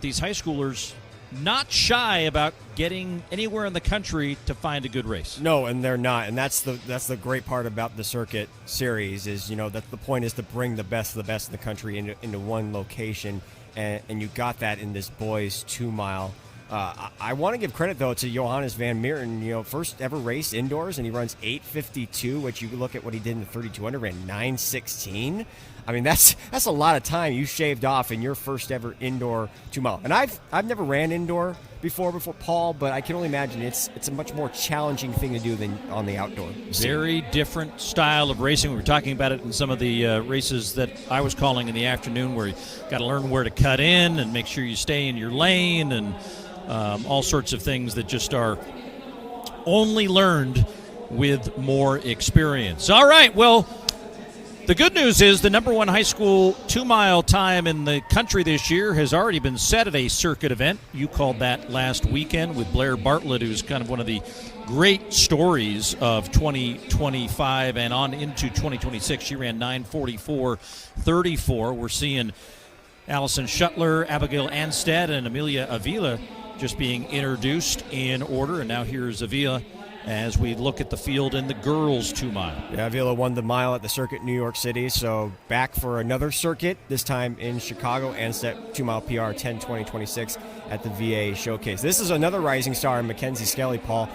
These high schoolers not shy about getting anywhere in the country to find a good race. No, and they're not, and that's the great part about the circuit series is, that the point is to bring the best of the best in the country into one location, and you got that in this boys 2 mile. I want to give credit though to Johannes Van Meerten, first ever race indoors, and he runs 8:52, which you look at what he did in the 3200, ran 9:16. I mean, that's a lot of time you shaved off in your first ever indoor 2 mile. And I've never ran indoor before Paul, but I can only imagine it's a much more challenging thing to do than on the outdoor scene. Very different style of racing. We were talking about it in some of the races that I was calling in the afternoon, where you got to learn where to cut in and make sure you stay in your lane, and all sorts of things that just are only learned with more experience. All right, well, the good news is the number one high school 2 mile time in the country this year has already been set at a circuit event. You called that last weekend with Blair Bartlett, who's kind of one of the great stories of 2025 and on into 2026. She ran 9:44.34. We're seeing Allison Shuttler, Abigail Anstead, and Amelia Avila just being introduced in order. And now here's Avila as we look at the field in the girls 2 mile. Yeah, Avila won the mile at the circuit in New York City, so back for another circuit, this time in Chicago, and set 2 mile PR 10:20.26 at the VA Showcase. This is another rising star, Mackenzie Skelly, Paul.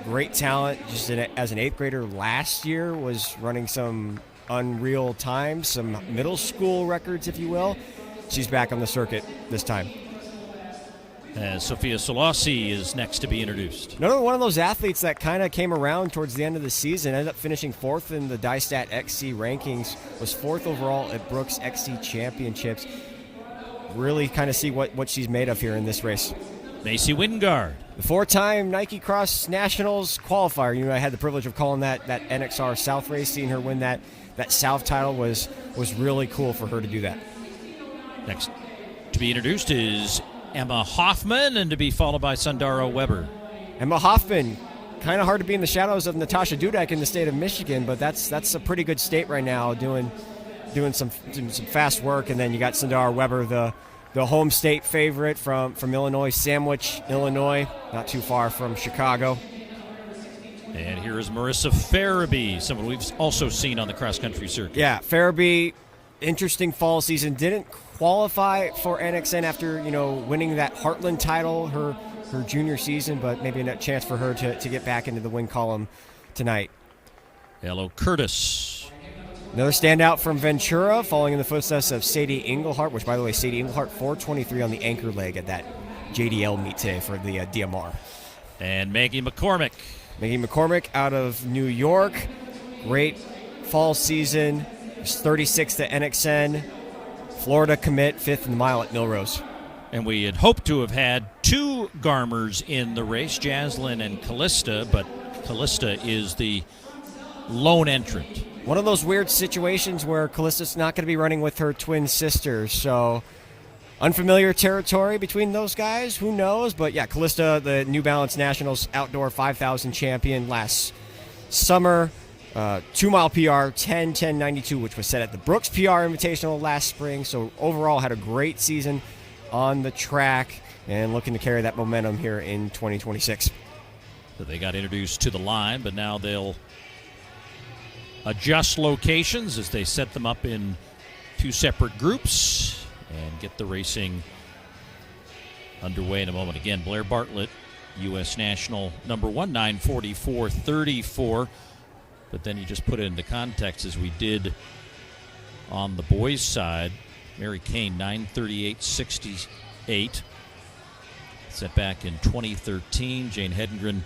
Great talent, just as an 8th grader last year, was running some unreal times, some middle school records, if you will. She's back on the circuit this time. Sophia Solossi is next to be introduced. Another one of those athletes that kind of came around towards the end of the season, ended up finishing 4th in the DieStat XC rankings, was 4th overall at Brooks XC Championships. Really kind of see what she's made of here in this race. Macy Wingard. The 4-time Nike Cross Nationals qualifier. I had the privilege of calling that NXR South race. Seeing her win that South title was really cool for her to do that. Next to be introduced is Emma Hoffman, and to be followed by Sundara Weber. Emma Hoffman, kind of hard to be in the shadows of Natasha Dudek in the state of Michigan, but that's a pretty good state right now, doing some fast work. And then you got Sundara Weber, the home state favorite from Illinois, Sandwich, Illinois, not too far from Chicago. And here is Marissa Farabee, someone we've also seen on the cross-country circuit. Yeah, Farabee, interesting fall season. Didn't qualify for NXN after, winning that Heartland title her junior season, but maybe a chance for her to get back into the win column tonight. Hello, Curtis. Another standout from Ventura, following in the footsteps of Sadie Englehart, which, by the way, Sadie Englehart, 4:23 on the anchor leg at that JDL meet today for the DMR. And Maggie McCormick. Maggie McCormick out of New York. Great fall season. 36th at NXN. Florida commit, 5th in the mile at Millrose. And we had hoped to have had 2 Garmers in the race, Jaslyn and Callista, but Callista is the lone entrant. One of those weird situations where Callista's not going to be running with her twin sister, so unfamiliar territory between those guys, who knows? But yeah, Callista, the New Balance Nationals Outdoor 5,000 champion last summer. 2 mile PR, 10:10.92, which was set at the Brooks PR Invitational last spring. So overall had a great season on the track and looking to carry that momentum here in 2026. So they got introduced to the line, but now they'll adjust locations as they set them up in 2 separate groups and get the racing underway in a moment. Again, Blair Bartlett, U.S. National number 1, 9:44.34. But then you just put it into context, as we did on the boys' side. Mary Kane, 9:38.68. Set back in 2013. Jane Hedengren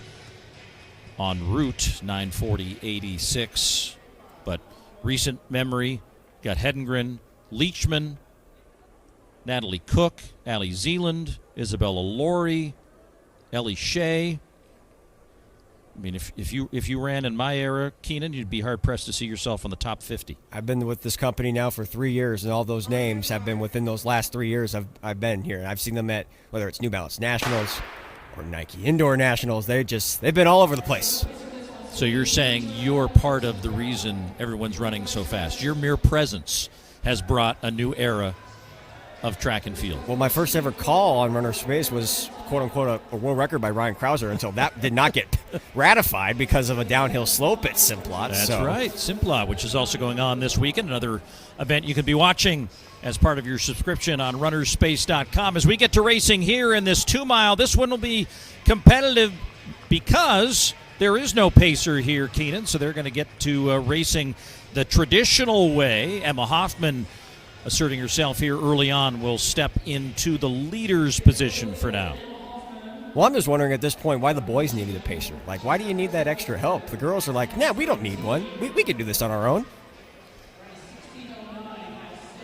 en route, 9:40.86. But recent memory, got Hedengren, Leachman, Natalie Cook, Allie Zealand, Isabella Laurie, Ellie Shea. I mean, if you ran in my era, Keenan, you'd be hard-pressed to see yourself on the top 50. I've been with this company now for 3 years, and all those names have been within those last 3 years I've been here. I've seen them at, whether it's New Balance Nationals or Nike Indoor Nationals, they've been all over the place. So you're saying you're part of the reason everyone's running so fast. Your mere presence has brought a new era of track and field. Well, my first ever call on Runner Space was, quote-unquote, a world record by Ryan Krauser until that did not get ratified because of a downhill slope at Simplot. That's right, Simplot, which is also going on this weekend, another event you can be watching as part of your subscription on runnerspace.com. As we get to racing here in this 2-mile, this one will be competitive because there is no pacer here, Keenan, so they're going to get to racing the traditional way. Emma Hoffman, asserting herself here early on, will step into the leader's position for now. Well, I'm just wondering at this point why the boys needed a pacer. Like, why do you need that extra help? The girls are like, nah, we don't need one. We can do this on our own.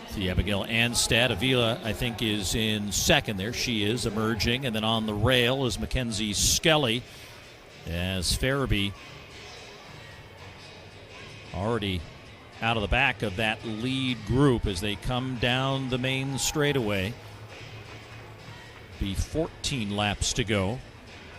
See Abigail Anstad. Avila, I think, is in second there. She is emerging. And then on the rail is Mackenzie Skelly, as Farabee already out of the back of that lead group as they come down the main straightaway. Be 14 laps to go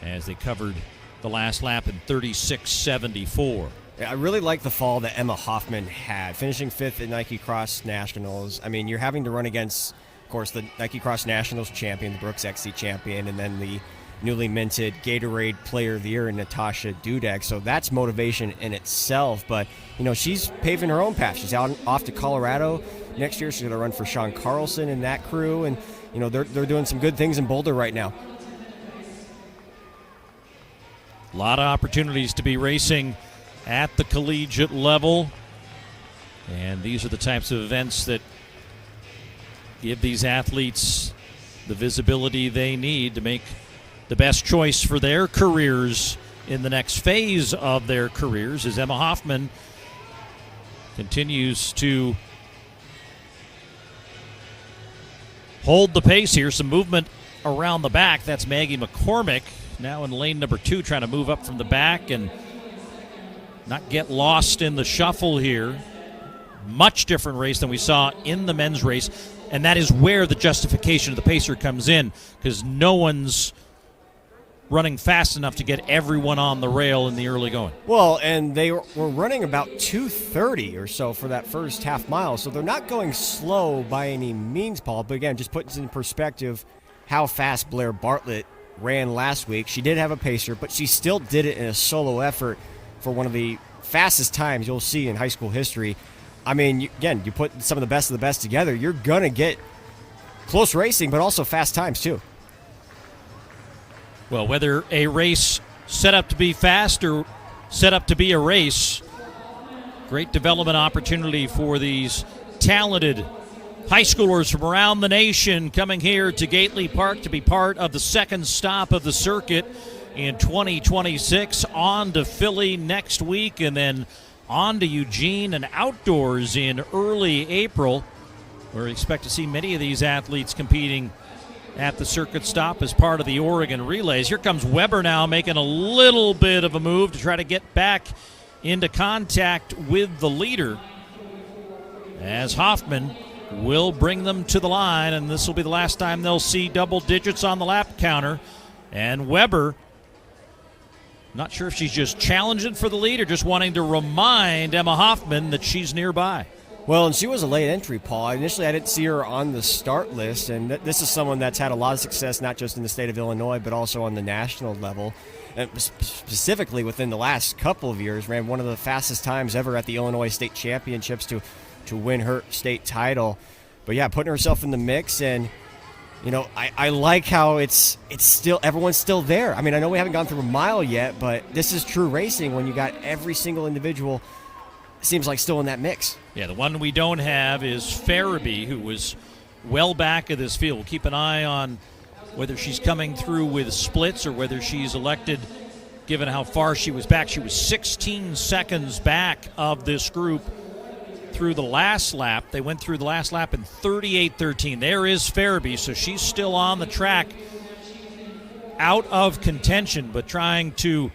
as they covered the last lap in 36.74. I really like the fall that Emma Hoffman had, finishing 5th at Nike Cross Nationals. I mean, you're having to run against, of course, the Nike Cross Nationals champion, the Brooks XC champion, and then the newly minted Gatorade Player of the Year, Natasha Dudek. So that's motivation in itself. But, you know, she's paving her own path. She's out off to Colorado. Next year she's going to run for Sean Carlson and that crew. And, you know, they're doing some good things in Boulder right now. A lot of opportunities to be racing at the collegiate level. And these are the types of events that give these athletes the visibility they need to make the best choice for their careers in the next phase of their careers, as Emma Hoffman continues to hold the pace here. Some movement around the back. That's Maggie McCormick now in lane number 2, trying to move up from the back and not get lost in the shuffle here. Much different race than we saw in the men's race, and that is where the justification of the pacer comes in, because no one's running fast enough to get everyone on the rail in the early going. Well, and they were running about 2:30 or so for that first half mile, so they're not going slow by any means, Paul. But again, just puts in perspective how fast Blair Bartlett ran last week. She did have a pacer, but she still did it in a solo effort for one of the fastest times you'll see in high school history. I mean, you put some of the best together, you're going to get close racing, but also fast times too. Well, whether a race set up to be fast or set up to be a race, great development opportunity for these talented high schoolers from around the nation coming here to Gately Park to be part of the second stop of the circuit in 2026. On to Philly next week, and then on to Eugene and outdoors in early April, where we expect to see many of these athletes competing at the circuit stop as part of the Oregon Relays. Here comes Weber now, making a little bit of a move to try to get back into contact with the leader, as Hoffman will bring them to the line, and this will be the last time they'll see double digits on the lap counter. And Weber, not sure if she's just challenging for the lead or just wanting to remind Emma Hoffman that she's nearby. Well, and she was a late entry, Paul. Initially, I didn't see her on the start list, and this is someone that's had a lot of success, not just in the state of Illinois, but also on the national level. And specifically within the last couple of years, ran one of the fastest times ever at the Illinois State Championships to win her state title. But yeah, putting herself in the mix, and you know, I like how it's still, everyone's still there. I mean, I know we haven't gone through a mile yet, but this is true racing when you got every single individual seems like still in that mix. Yeah, the one we don't have is Farabee, who was well back of this field. We'll keep an eye on whether she's coming through with splits or whether she's elected, given how far she was back. She was 16 seconds back of this group through the last lap. They went through the last lap in 38:13. There is Farabee, so she's still on the track, out of contention, but trying to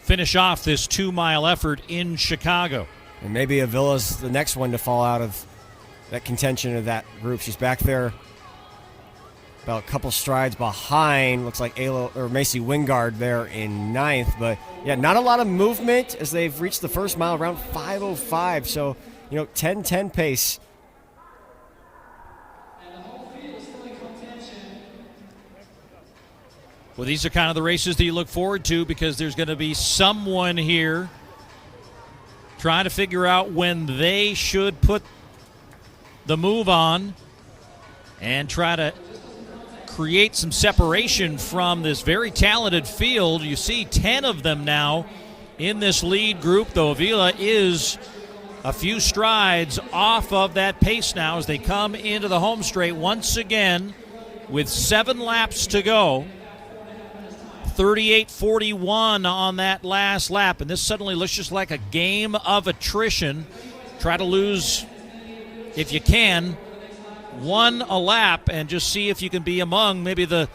finish off this 2-mile effort in Chicago. And maybe Avila's the next one to fall out of that contention of that group. She's back there about a couple strides behind. Looks like Macy Wingard there in 9th. But, yeah, not a lot of movement as they've reached the first mile around 5:05. So, you know, 10:10 pace. Well, these are kind of the races that you look forward to because there's going to be someone here trying to figure out when they should put the move on and try to create some separation from this very talented field. You see 10 of them now in this lead group, though Avila is a few strides off of that pace now as they come into the home straight once again with 7 laps to go. 38:41 on that last lap, and this suddenly looks just like a game of attrition. Try to lose, if you can, 1 a lap and just see if you can be among maybe the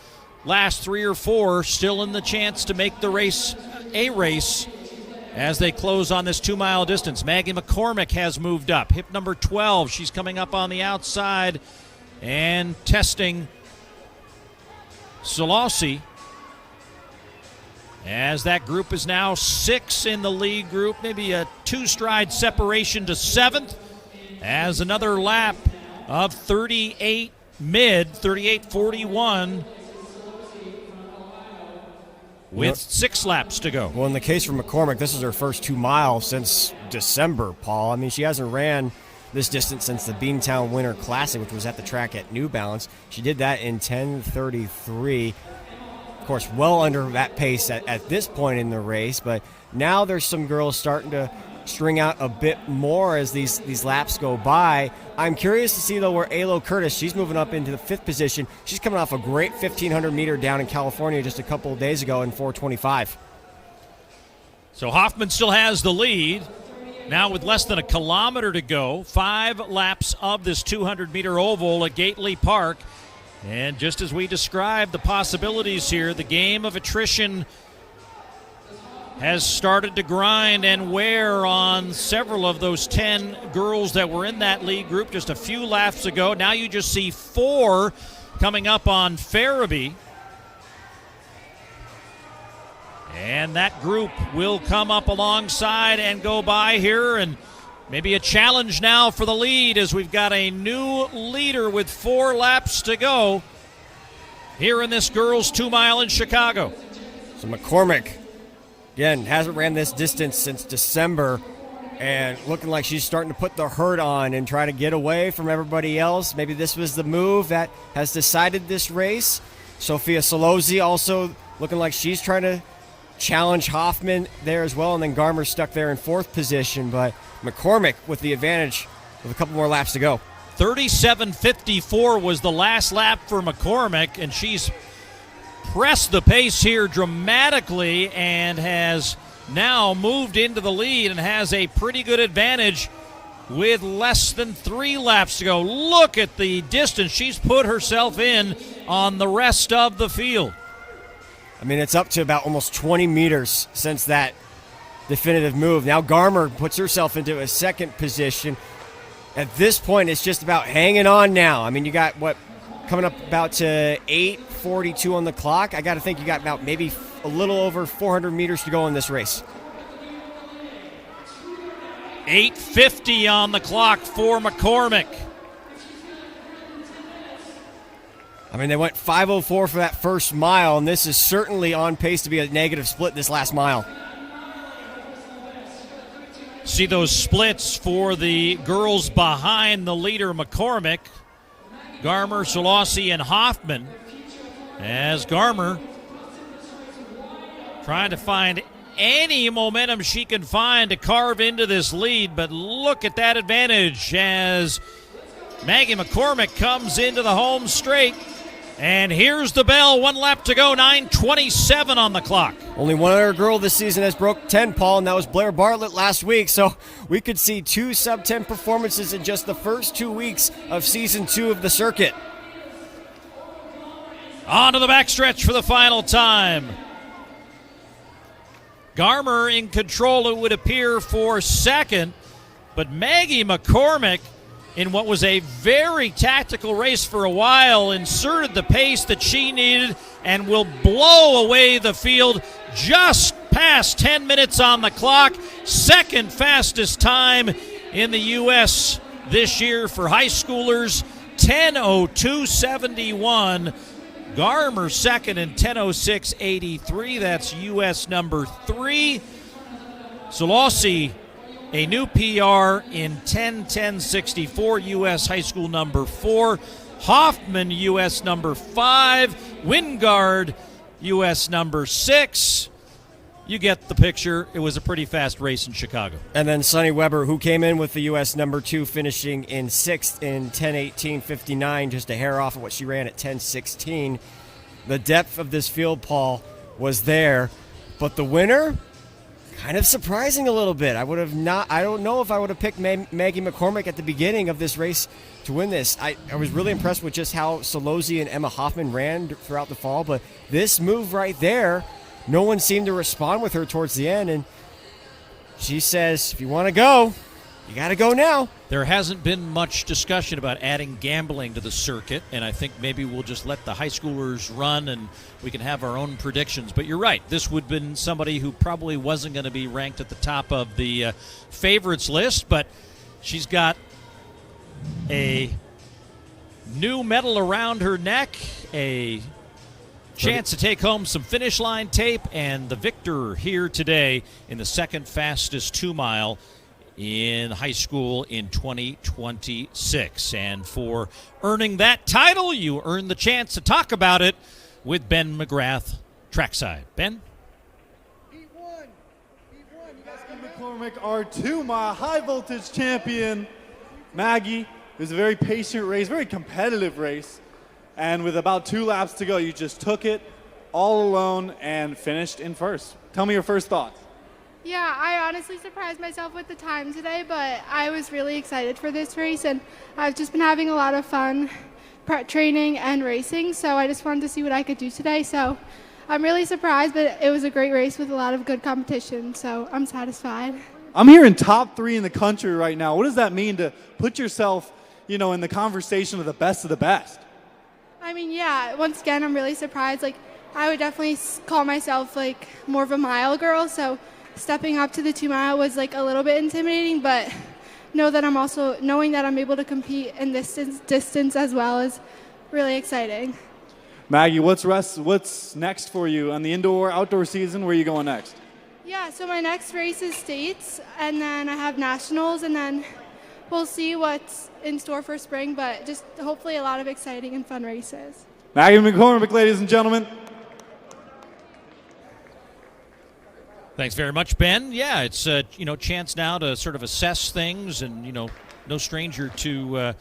last 3 or 4 still in the chance to make the race a race as they close on this 2-mile distance. Maggie McCormick has moved up. Hip number 12, she's coming up on the outside and testing Solossi, as that group is now 6 in the lead group, maybe a 2-stride separation to 7th, as another lap of 38:41 with 6 laps to go. Well, in the case for McCormick, this is her first 2 miles since December, Paul. I mean, she hasn't ran this distance since the Beantown Winter Classic, which was at the track at New Balance. She did that in 10:33. Of course, well under that pace at this point in the race, but now there's some girls starting to string out a bit more as these laps go by. I'm curious to see, though, where Alo Curtis, she's moving up into the 5th position. She's coming off a great 1,500 meter down in California just a couple of days ago in 4:25. So Hoffman still has the lead. Now with less than a kilometer to go, 5 laps of this 200-meter oval at Gately Park. And just as we described the possibilities here, the game of attrition has started to grind and wear on several of those 10 girls that were in that lead group just a few laps ago. Now you just see 4 coming up on Farabee. And that group will come up alongside and go by here, and maybe a challenge now for the lead as we've got a new leader with 4 laps to go here in this girls' 2-mile in Chicago. So McCormick, again, hasn't ran this distance since December, and looking like she's starting to put the hurt on and try to get away from everybody else. Maybe this was the move that has decided this race. Sophia Solozzi also looking like she's trying to challenge Hoffman there as well, and then Garmer stuck there in 4th position, but McCormick with the advantage with a couple more laps to go. 37:54 was the last lap for McCormick, and she's pressed the pace here dramatically and has now moved into the lead and has a pretty good advantage with less than 3 laps to go. Look at the distance she's put herself in on the rest of the field. I mean, it's up to about almost 20 meters since that definitive move. Now Garmer puts herself into a 2nd position. At this point, it's just about hanging on now. I mean, you got coming up about to 8:42 on the clock. I got to think you got about maybe a little over 400 meters to go in this race. 8:50 on the clock for McCormick. I mean, they went 5:04 for that first mile, and this is certainly on pace to be a negative split this last mile. See those splits for the girls behind the leader, McCormick. Garmer, Solossi, and Hoffman. As Garmer trying to find any momentum she can find to carve into this lead, but look at that advantage as Maggie McCormick comes into the home straight. And here's the bell, 1 lap to go, 9:27 on the clock. Only one other girl this season has broke 10, Paul, and that was Blair Bartlett last week. So we could see 2 sub-10 performances in just the first 2 weeks of Season 2 of the circuit. On to the backstretch for the final time. Garmer in control, it would appear, for 2nd, but Maggie McCormick, in what was a very tactical race for a while, inserted the pace that she needed and will blow away the field just past 10 minutes on the clock. 2nd fastest time in the U.S. this year for high schoolers, 10:02.71. Garmer second in 10:06.83. That's U.S. number 3. Solossi, a new PR in 10:10.64. U.S. high school number 4. Hoffman, U.S. number 5. Wingard, U.S. number 6. You get the picture. It was a pretty fast race in Chicago. And then Sonny Weber, who came in with the U.S. number 2, finishing in 6th in 10:18.59, just a hair off of what she ran at 10:16. The depth of this field, Paul, was there, but the winner, kind of surprising a little bit. I don't know if I would have picked Maggie McCormick at the beginning of this race to win this. I was really impressed with just how Solossi and Emma Hoffman ran throughout the fall, but this move right there, no one seemed to respond with her towards the end, and she says, if you want to go, you got to go now. There hasn't been much discussion about adding gambling to the circuit, and I think maybe we'll just let the high schoolers run and we can have our own predictions. But you're right. This would have been somebody who probably wasn't going to be ranked at the top of the favorites list, but she's got a new medal around her neck, a chance to take home some finish line tape, and the victor here today in the second fastest 2-mile in high school in 2026. And for earning that title, you earn the chance to talk about it with Ben McGrath trackside. Ben? Heat one. Maggie McCormick, our 2-mile high voltage champion. Maggie, it was a very patient race, very competitive race. And with about 2 laps to go, you just took it all alone and finished in first. Tell me your first thoughts. Yeah, I honestly surprised myself with the time today, but I was really excited for this race, and I've just been having a lot of fun training and racing, so I just wanted to see what I could do today. So I'm really surprised, but it was a great race with a lot of good competition, so I'm satisfied. I'm hearing top 3 in the country right now. What does that mean to put yourself, in the conversation of the best of the best? I mean, yeah, once again, I'm really surprised. I would definitely call myself, more of a mile girl, so stepping up to the 2-mile was, a little bit intimidating, but knowing that I'm able to compete in this distance as well is really exciting. Maggie, what's next for you on the indoor-outdoor season? Where are you going next? Yeah, so my next race is states, and then I have nationals, and then we'll see what's in store for spring, but just hopefully a lot of exciting and fun races. Maggie McCormick, ladies and gentlemen. Thanks very much, Ben. Yeah, it's chance now to sort of assess things, and no stranger to